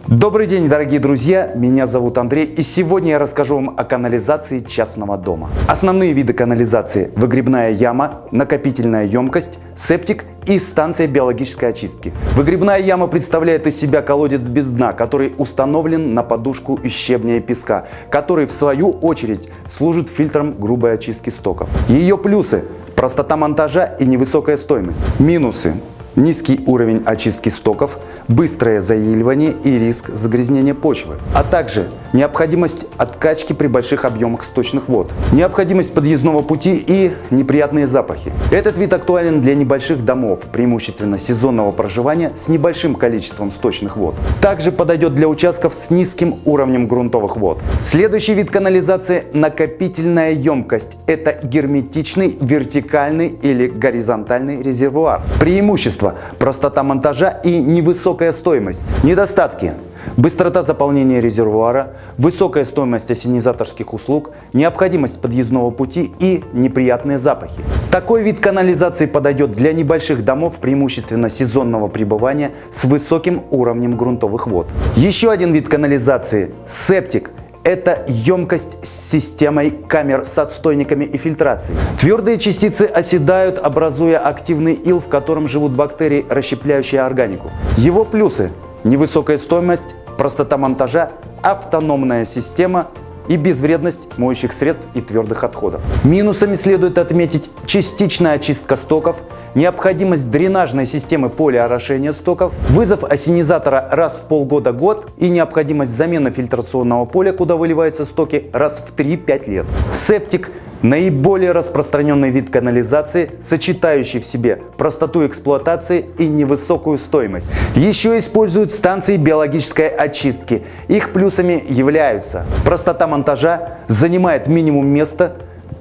Добрый день, дорогие друзья, меня зовут Андрей, и сегодня я расскажу вам о канализации частного дома. Основные виды канализации: выгребная яма, накопительная емкость, септик и станция биологической очистки. Выгребная яма представляет из себя колодец без дна, который установлен на подушку из щебня и песка, который в свою очередь служит фильтром грубой очистки стоков. Ее плюсы: простота монтажа и невысокая стоимость. Минусы: низкий уровень очистки стоков, быстрое заиливание и риск загрязнения почвы, а также необходимость откачки при больших объемах сточных вод, необходимость подъездного пути и неприятные запахи. Этот вид актуален для небольших домов, преимущественно сезонного проживания с небольшим количеством сточных вод. Также подойдет для участков с низким уровнем грунтовых вод. Следующий вид канализации – накопительная емкость. Это герметичный, вертикальный или горизонтальный резервуар. Преимущество: простота монтажа и невысокая стоимость. Недостатки: быстрота заполнения резервуара, высокая стоимость ассенизаторских услуг, необходимость подъездного пути и неприятные запахи. Такой вид канализации подойдет для небольших домов, преимущественно сезонного пребывания с высоким уровнем грунтовых вод. Еще один вид канализации – септик. Это емкость с системой камер с отстойниками и фильтрацией. Твердые частицы оседают, образуя активный ил, в котором живут бактерии, расщепляющие органику. Его плюсы: невысокая стоимость, простота монтажа, автономная система и безвредность моющих средств и твердых отходов. Минусами следует отметить частичная очистка стоков, необходимость дренажной системы полиорошения стоков, вызов ассенизатора раз в полгода-год и необходимость замены фильтрационного поля, куда выливаются стоки, раз в 3-5 лет. Септик – наиболее распространенный вид канализации, сочетающий в себе простоту эксплуатации и невысокую стоимость. Еще используют станции биологической очистки. Их плюсами являются: простота монтажа, занимает минимум места,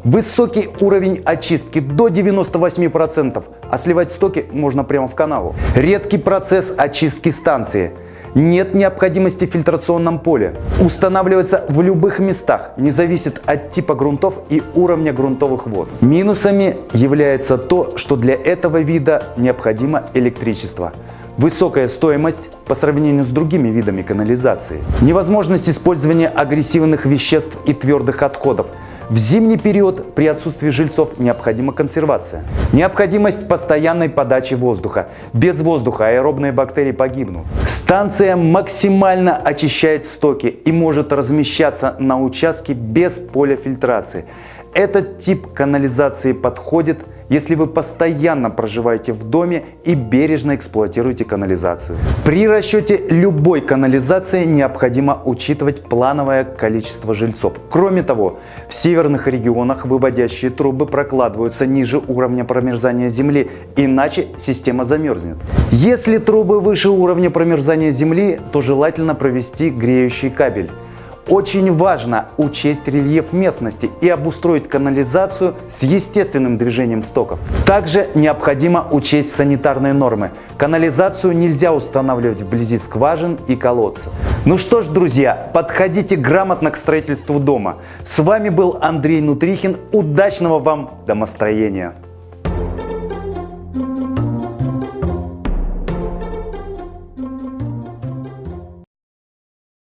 высокий уровень очистки до 98%, а сливать стоки можно прямо в канаву. Редкий процесс очистки станции. Нет необходимости в фильтрационном поле. Устанавливается в любых местах, не зависит от типа грунтов и уровня грунтовых вод. Минусами является то, что для этого вида необходимо электричество. Высокая стоимость по сравнению с другими видами канализации. Невозможность использования агрессивных веществ и твердых отходов. В зимний период при отсутствии жильцов необходима консервация. Необходимость постоянной подачи воздуха. Без воздуха аэробные бактерии погибнут. Станция максимально очищает стоки и может размещаться на участке без поля фильтрации. Этот тип канализации подходит, если вы постоянно проживаете в доме и бережно эксплуатируете канализацию. При расчете любой канализации необходимо учитывать плановое количество жильцов. Кроме того, в северных регионах выводящие трубы прокладываются ниже уровня промерзания земли, иначе система замерзнет. Если трубы выше уровня промерзания земли, то желательно провести греющий кабель. Очень важно учесть рельеф местности и обустроить канализацию с естественным движением стоков. Также необходимо учесть санитарные нормы. Канализацию нельзя устанавливать вблизи скважин и колодцев. Ну что ж, друзья, подходите грамотно к строительству дома. С вами был Андрей Нутрихин. Удачного вам домостроения!